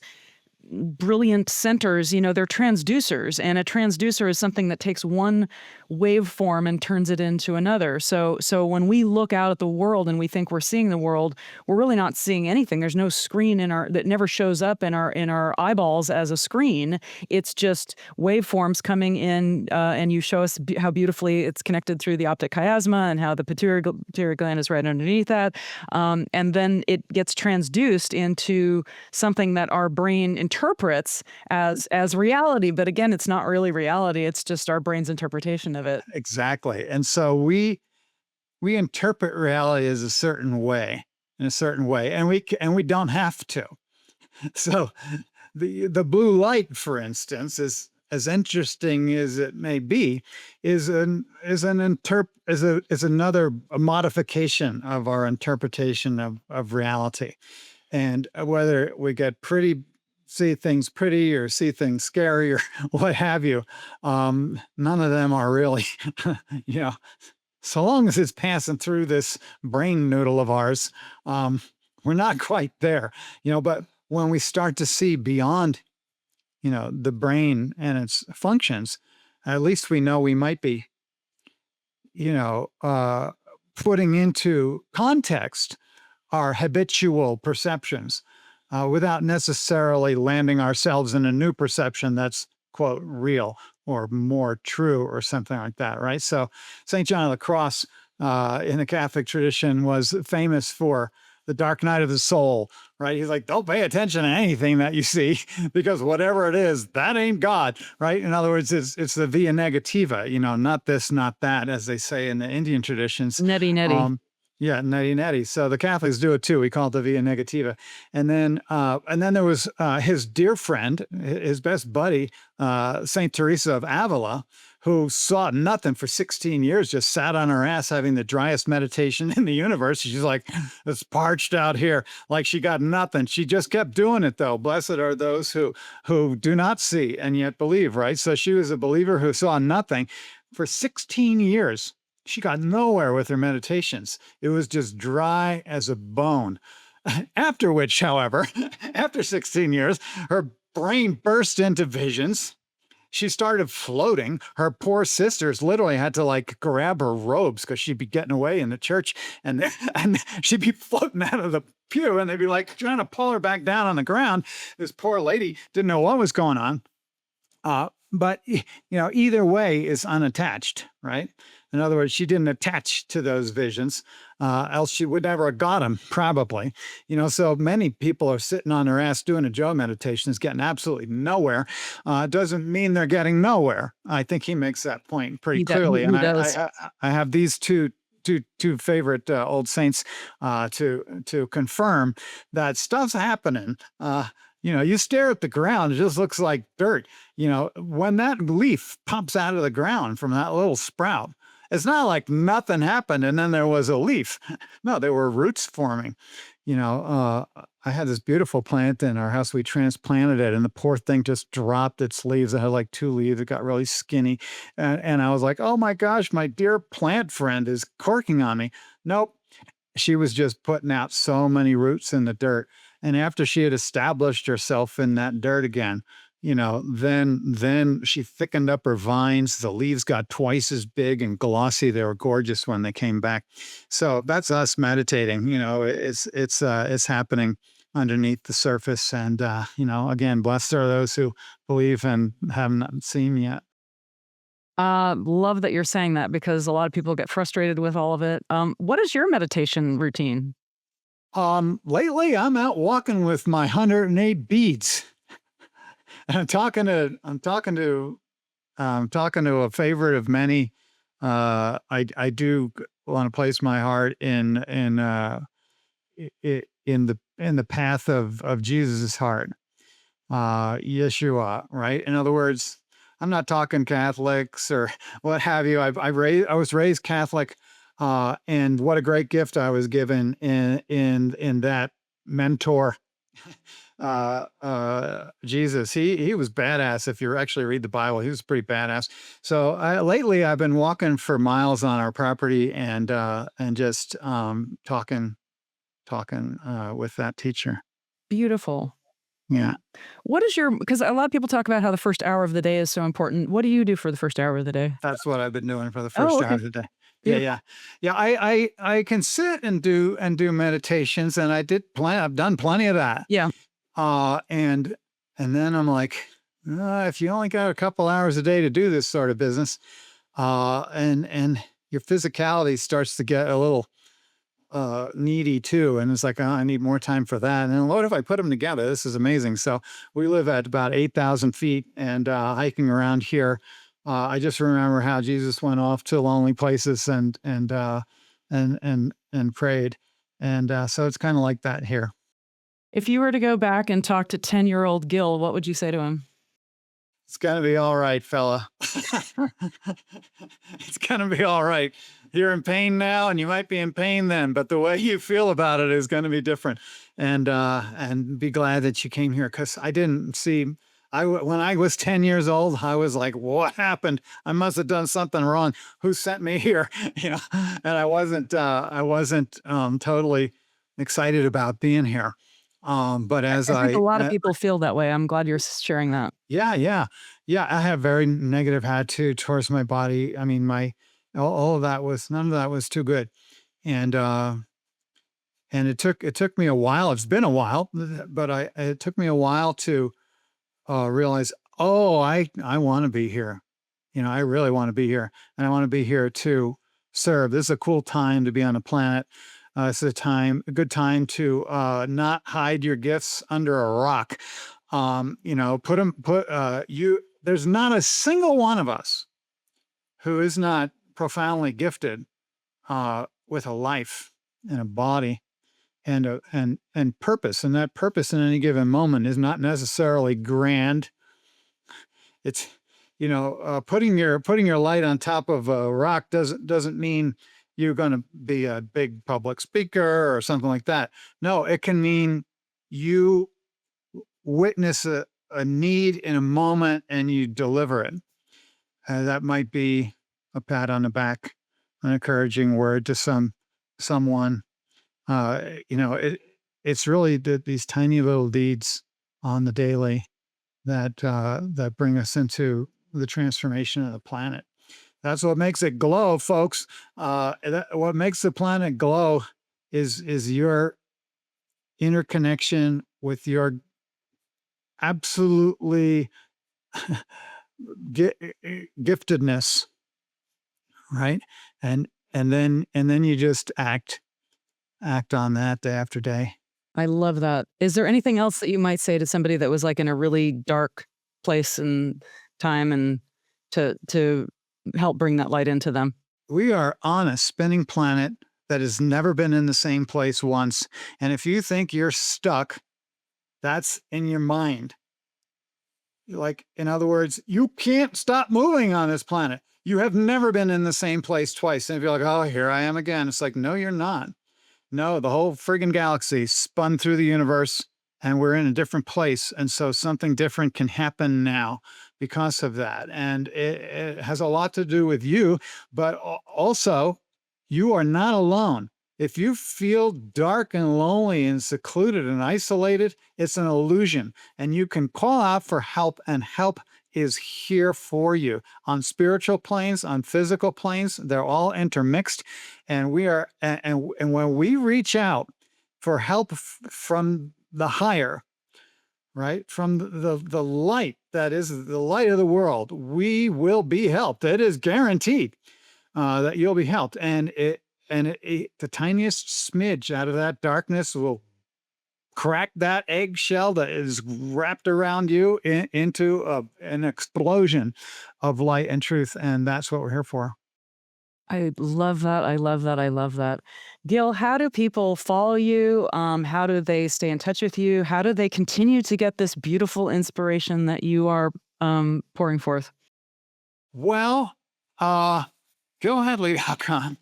brilliant centers, they're transducers, and a transducer is something that takes one waveform and turns it into another. So when we look out at the world and we think we're seeing the world, we're really not seeing anything. There's no screen that never shows up in our eyeballs as a screen. It's just waveforms coming in, and you show us how beautifully it's connected through the optic chiasma and how the pituitary gland is right underneath that. And then it gets transduced into something that our brain interprets as reality. But again, it's not really reality. It's just our brain's interpretation of it. Exactly. And so we interpret reality as a certain way, and we don't have to. So the blue light, for instance, is as interesting as it may be, is another modification of our interpretation of reality. And whether we see things pretty or see things scary or what have you, none of them are really, so long as it's passing through this brain noodle of ours, we're not quite there, but when we start to see beyond, the brain and its functions, at least we know we might be, putting into context our habitual perceptions without necessarily landing ourselves in a new perception that's, quote, real or more true or something like that, right? So St. John of the Cross in the Catholic tradition was famous for the dark night of the soul, right? He's like, don't pay attention to anything that you see because whatever it is, that ain't God, right? In other words, it's the via negativa, not this, not that, as they say in the Indian traditions. Neti, neti. Yeah, neti neti. So the Catholics do it too. We call it the via negativa. And then there was his dear friend, his best buddy, Saint Teresa of Avila, who saw nothing for 16 years, just sat on her ass having the driest meditation in the universe. She's like, it's parched out here. Like she got nothing. She just kept doing it though. Blessed are those who do not see and yet believe, right? So she was a believer who saw nothing for 16 years. She got nowhere with her meditations. It was just dry as a bone. After which, however, after 16 years, her brain burst into visions. She started floating. Her poor sisters literally had to like grab her robes because she'd be getting away in the church and she'd be floating out of the pew and they'd be like trying to pull her back down on the ground. This poor lady didn't know what was going on. But, either way is unattached, right? In other words, she didn't attach to those visions, else she would never have got them, probably. So many people are sitting on their ass doing a Joe meditation, is getting absolutely nowhere. Doesn't mean they're getting nowhere. I think he makes that point pretty clearly. And I have these two favorite old saints to confirm that stuff's happening. You stare at the ground, it just looks like dirt. When that leaf pops out of the ground from that little sprout, it's not like nothing happened and then there was a leaf. No, there were roots forming. I had this beautiful plant in our house. We transplanted it and the poor thing just dropped its leaves. It had like 2 leaves. It got really skinny. And I was like, oh my gosh, my dear plant friend is corking on me. Nope. She was just putting out so many roots in the dirt. And after she had established herself in that dirt again, then she thickened up her vines. The leaves got twice as big and glossy. They were gorgeous when they came back. So that's us meditating. It's happening underneath the surface. And again, blessed are those who believe and have not seen yet. Love that you're saying that because a lot of people get frustrated with all of it. What is your meditation routine? Lately I'm out walking with my 108 beads. And I'm talking to a favorite of many. I do want to place my heart in the path of Jesus' heart, Yeshua, right? In other words, I'm not talking Catholics or what have you. I was raised Catholic, and what a great gift I was given in that mentor. Jesus, he was badass. If you actually read the Bible, he was pretty badass. So lately I've been walking for miles on our property and just talking with that teacher. Beautiful. Yeah. What is because a lot of people talk about how the first hour of the day is so important. What do you do for the first hour of the day? That's what I've been doing for the Oh, first hour okay. of the day. Yeah, Beautiful. yeah. Yeah, I can sit and do meditations, and I've done plenty of that. Yeah. Uh, and and then I'm like, if you only got a couple hours a day to do this sort of business, and your physicality starts to get a little needy too, and it's like, oh, I need more time for that. And then what if I put them together? This is amazing. So we live at about 8,000 feet, and hiking around here. I just remember how Jesus went off to lonely places and prayed, and so it's kind of like that here. If you were to go back and talk to 10-year-old Gil, what would you say to him? It's gonna be all right, fella. It's gonna be all right. You're in pain now, and you might be in pain then, but the way you feel about it is gonna be different. And be glad that you came here, because I didn't see. When I was 10 years old, I was like, "What happened? I must have done something wrong. Who sent me here?" You know, and I wasn't totally excited about being here. But as I think a I lot of people feel that way. I'm glad you're sharing that. Yeah, yeah. Yeah, I have very negative attitude towards my body. I mean, my all of that was none of that was too good. And it took me a while. It's been a while, but it took me a while to realize, oh, I want to be here. I really want to be here, and I want to be here to serve. This is a cool time to be on a planet. It's a good time to not hide your gifts under a rock. Put them, you. There's not a single one of us who is not profoundly gifted with a life and a body and purpose. And that purpose in any given moment is not necessarily grand. It's putting your light on top of a rock doesn't mean you're going to be a big public speaker or something like that. No, it can mean you witness a need in a moment and you deliver it. That might be a pat on the back, an encouraging word to someone. It's really these tiny little deeds on the daily that bring us into the transformation of the planet. That's what makes it glow, folks. What makes the planet glow is your interconnection with your absolutely giftedness, right? And then you just act on that day after day. I love that. Is there anything else that you might say to somebody that was like in a really dark place and time, and to help bring that light into them? We are on a spinning planet that has never been in the same place once. And if you think you're stuck, that's in your mind. Like, in other words, you can't stop moving on this planet. You have never been in the same place twice. And if you're like, oh, here I am again, it's like, no, you're not. No, the whole friggin' galaxy spun through the universe, and we're in a different place. And so something different can happen now because of that. And it has a lot to do with you, but also you are not alone. If you feel dark and lonely and secluded and isolated, it's an illusion. And you can call out for help, and help is here for you on spiritual planes, on physical planes. They're all intermixed. And when we reach out for help from the higher, right, from the light that is the light of the world, we will be helped. It is guaranteed that you'll be helped. And the tiniest smidge out of that darkness will crack that eggshell that is wrapped around you into an explosion of light and truth. And that's what we're here for. I love that. I love that. I love that. Gil, how do people follow you? How do they stay in touch with you? How do they continue to get this beautiful inspiration that you are pouring forth? Well, GilHedley.com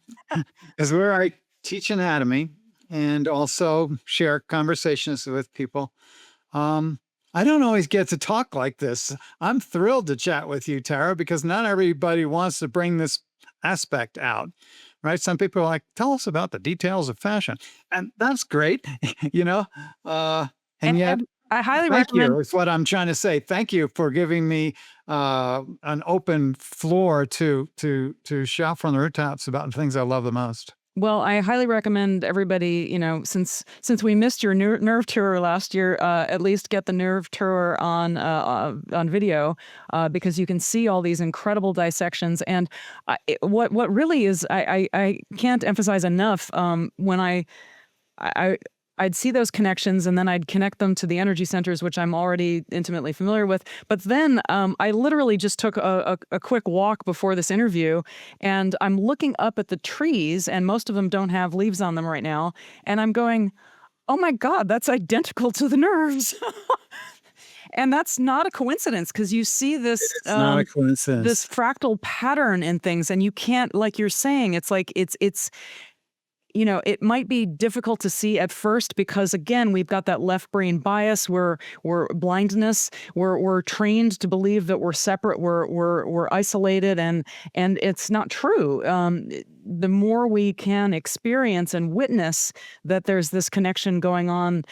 is where I teach anatomy and also share conversations with people. I don't always get to talk like this. I'm thrilled to chat with you, Tara, because not everybody wants to bring this aspect out, right? Some people are like, tell us about the details of fashion. And that's great, you know? And And yet, I highly Thank recommend. you. Is what I'm trying to say. Thank you for giving me an open floor to shout from the rooftops about the things I love the most. Well, I highly recommend everybody, since we missed your nerve tour last year, at least get the nerve tour on video, because you can see all these incredible dissections. And what really is, I can't emphasize enough, when I I'd see those connections and then I'd connect them to the energy centers, which I'm already intimately familiar with. But then I literally just took a quick walk before this interview, and I'm looking up at the trees, and most of them don't have leaves on them right now. And I'm going, oh my God, that's identical to the nerves. And that's not a coincidence, because you see It's not a this coincidence. fractal pattern in things, and you can't, like you're saying, it's like it's it might be difficult to see at first because, again, we've got that left brain bias where we're blindness. We're trained to believe that we're separate, we're isolated, and it's not true. The more we can experience and witness that there's this connection going on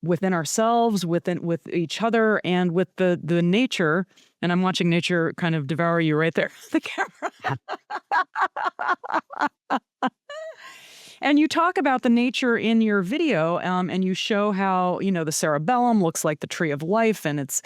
within ourselves, with each other, and with the nature. And I'm watching nature kind of devour you right there, the camera. And you talk about the nature in your video, and you show how, the cerebellum looks like the tree of life, and it's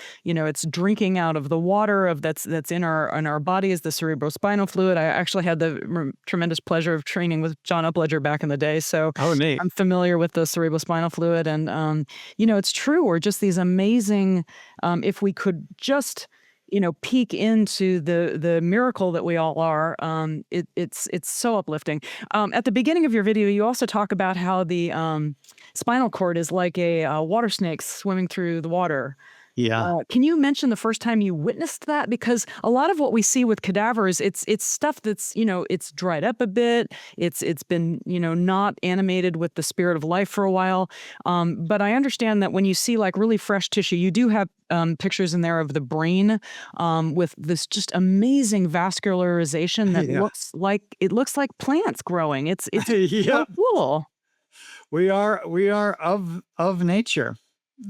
drinking out of the water that's in our body is the cerebrospinal fluid. I actually had the tremendous pleasure of training with John Upledger back in the day, so Oh, neat. I'm familiar with the cerebrospinal fluid, and it's true. We're just these amazing. If we could just peek into the miracle that we all are. It's so uplifting. At the beginning of your video, you also talk about how the spinal cord is like a water snake swimming through the water. Yeah. Can you mention the first time you witnessed that? Because a lot of what we see with cadavers, it's stuff that's it's dried up a bit. It's been not animated with the spirit of life for a while. But I understand that when you see like really fresh tissue, you do have pictures in there of the brain, with this just amazing vascularization that Yeah. looks like plants growing. It's so Yeah. cool. We are of nature.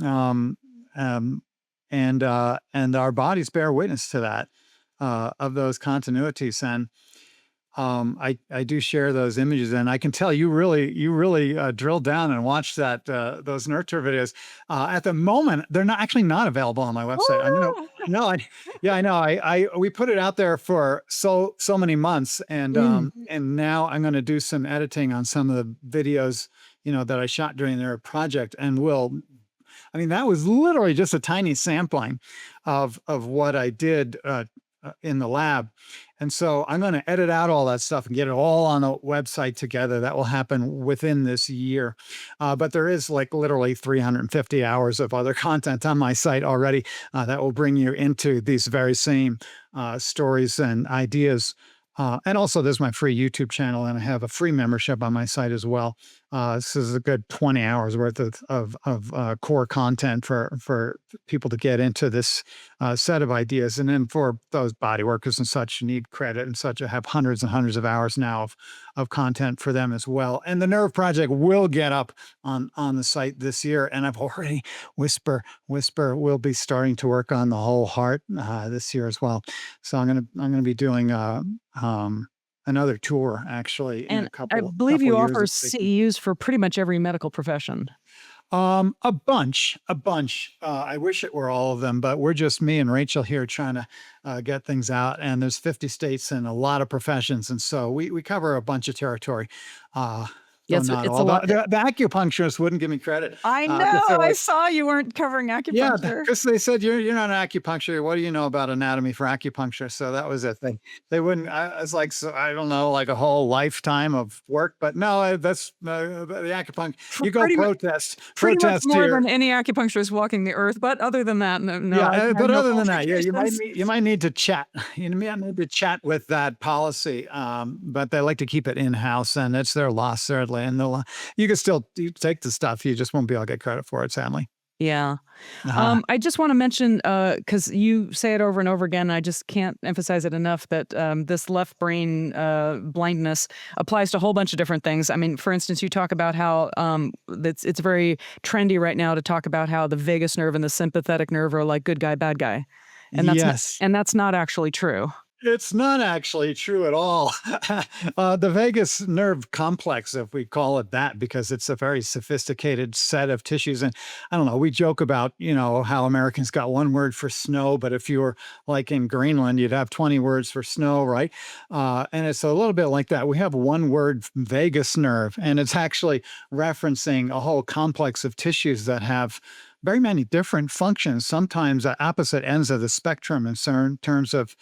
Um, um, and our bodies bear witness to that, of those continuities. And I do share those images, and I can tell you really drilled down and watched those nurture videos. At the moment, they're not available on my website. I know, no, yeah, I know. We put it out there for so many months, Mm. and now I'm going to do some editing on some of the videos that I shot during their project, and I mean, that was literally just a tiny sampling of what I did in the lab. And so I'm going to edit out all that stuff and get it all on a website together. That will happen within this year. But there is like literally 350 hours of other content on my site already that will bring you into these very same stories and ideas. And also, there's my free YouTube channel, and I have a free membership on my site as well. This is a good 20 hours worth of core content for people to get into this set of ideas. And then for those body workers and such who need credit and such, I have hundreds and hundreds of hours now of content for them as well. And the Nerve Project will get up on the site this year. And I've already whisper, we'll be starting to work on the whole heart this year as well. So I'm gonna be doing another tour actually in And a I couple believe you years. offer CEUs for pretty much every medical profession. A bunch. I wish it were all of them, but we're just me and Rachel here trying to get things out. And there's 50 states and a lot of professions, and so we cover a bunch of territory. Though Yes, not it's all. a lot. The acupuncturist wouldn't give me credit I because know. they're I like, saw you weren't covering yeah, acupuncture. because they said you're not an acupuncturist. What do you know about anatomy for acupuncture? So that was it. They wouldn't. I was like, so I don't know, like a whole lifetime of work. But no, that's the acupuncture. For You go pretty much protest more than here. any acupuncturist walking the earth. But other than that, no, Yeah, I have but no other than that, yeah, qualifications. you might need to chat. You might need to chat with that policy. But they like to keep it in house, and it's their loss certainly. And you can still take the stuff. You just won't be able to get credit for it, sadly. Yeah. Uh-huh. I just want to mention, because you say it over and over again, I just can't emphasize it enough that this left brain blindness applies to a whole bunch of different things. I mean, for instance, you talk about how it's very trendy right now to talk about how the vagus nerve and the sympathetic nerve are like good guy, bad guy, Yes. and that's not actually true. It's not actually true at all. The vagus nerve complex, if we call it that, because it's a very sophisticated set of tissues. And I don't know, we joke about, how Americans got one word for snow, but if you were like in Greenland, you'd have 20 words for snow, right? And it's a little bit like that. We have one word, vagus nerve, and it's actually referencing a whole complex of tissues that have very many different functions, sometimes at opposite ends of the spectrum in terms of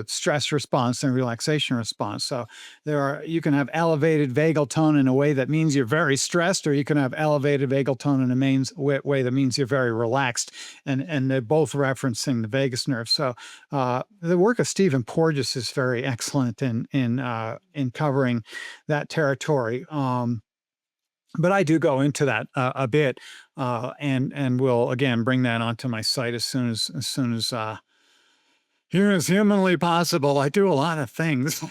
stress response and relaxation response. So you can have elevated vagal tone in a way that means you're very stressed, or you can have elevated vagal tone in a way that means you're very relaxed. And they're both referencing the vagus nerve. So the work of Stephen Porges is very excellent in covering that territory. But I do go into that a bit, and will again bring that onto my site as soon as here is humanly possible. I do a lot of things.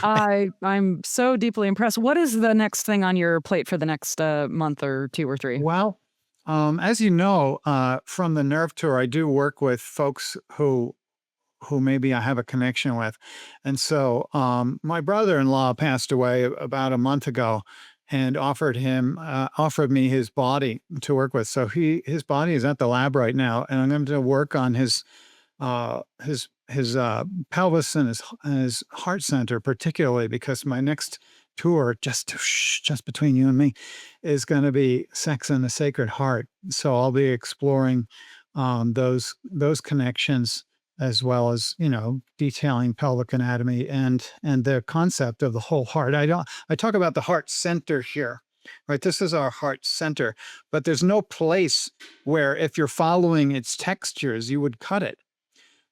I'm so deeply impressed. What is the next thing on your plate for the next month or two or three? Well, as you know, from the Nerve Tour, I do work with folks who maybe I have a connection with, and so my brother-in-law passed away about a month ago, and offered me his body to work with. So his body is at the lab right now, and I'm going to work on his pelvis and his heart center, particularly because my next tour, just between you and me, is going to be Sex and the Sacred Heart. So I'll be exploring those connections, as well as detailing pelvic anatomy and the concept of the whole heart. I talk about the heart center here, right? This is our heart center, but there's no place where, if you're following its textures, you would cut it,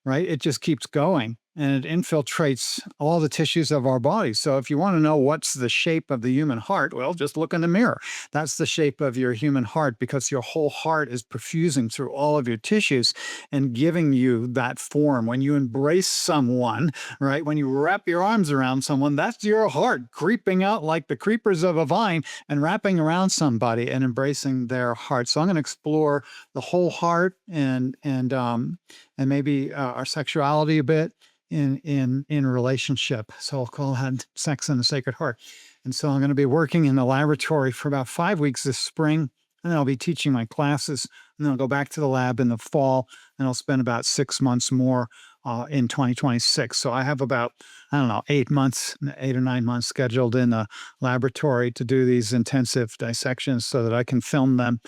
right? It just keeps going, and it infiltrates all the tissues of our body. So if you want to know what's the shape of the human heart, well, just look in the mirror. That's the shape of your human heart, because your whole heart is perfusing through all of your tissues and giving you that form. When you embrace someone, right? When you wrap your arms around someone, that's your heart creeping out like the creepers of a vine and wrapping around somebody and embracing their heart. So I'm going to explore the whole heart and maybe our sexuality a bit in relationship. So I'll call that Sex and the Sacred Heart. And so I'm going to be working in the laboratory for about 5 weeks this spring, and then I'll be teaching my classes, and then I'll go back to the lab in the fall, and I'll spend about 6 months more in 2026. So I have about, I don't know, 8 or 9 months scheduled in the laboratory to do these intensive dissections so that I can film them,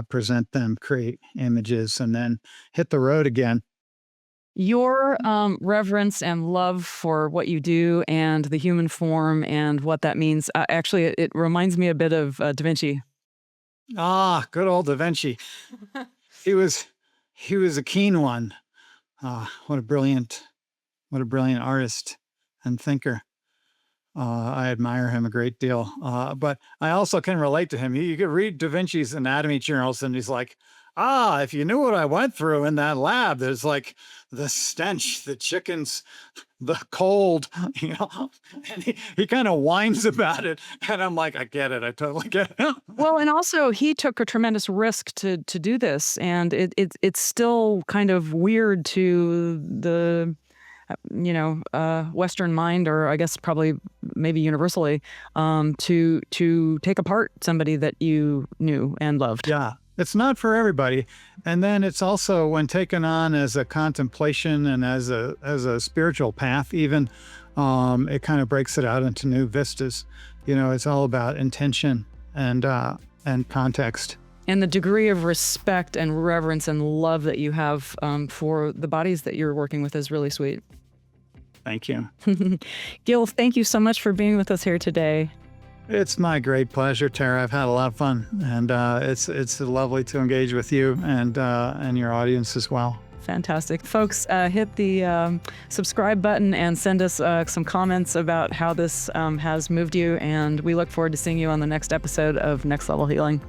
present them, create images, and then hit the road again. Your reverence and love for what you do and the human form and what that means, actually, it reminds me a bit of Da Vinci. Ah, good old Da Vinci. He was a keen one. What a brilliant artist and thinker. I admire him a great deal. But I also can relate to him. You could read Da Vinci's anatomy journals, and he's like, if you knew what I went through in that lab, there's like the stench, the chickens, the cold, and he kind of whines about it. And I'm like, I get it. I totally get it. Well, and also he took a tremendous risk to do this, and it's still kind of weird to the Western mind, or I guess probably maybe universally, to take apart somebody that you knew and loved. Yeah. It's not for everybody. And then it's also, when taken on as a contemplation and as a spiritual path, even, it kind of breaks it out into new vistas. It's all about intention and context. And the degree of respect and reverence and love that you have for the bodies that you're working with is really sweet. Thank you. Gil, thank you so much for being with us here today. It's my great pleasure, Tara. I've had a lot of fun, and it's lovely to engage with you and your audience as well. Fantastic. Folks, hit the subscribe button and send us some comments about how this has moved you, and we look forward to seeing you on the next episode of Next Level Healing.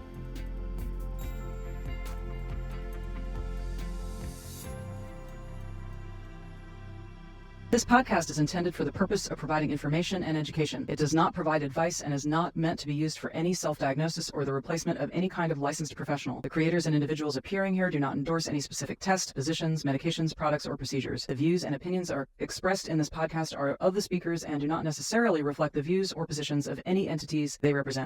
This podcast is intended for the purpose of providing information and education. It does not provide advice and is not meant to be used for any self-diagnosis or the replacement of any kind of licensed professional. The creators and individuals appearing here do not endorse any specific tests, positions, medications, products, or procedures. The views and opinions are expressed in this podcast are of the speakers and do not necessarily reflect the views or positions of any entities they represent.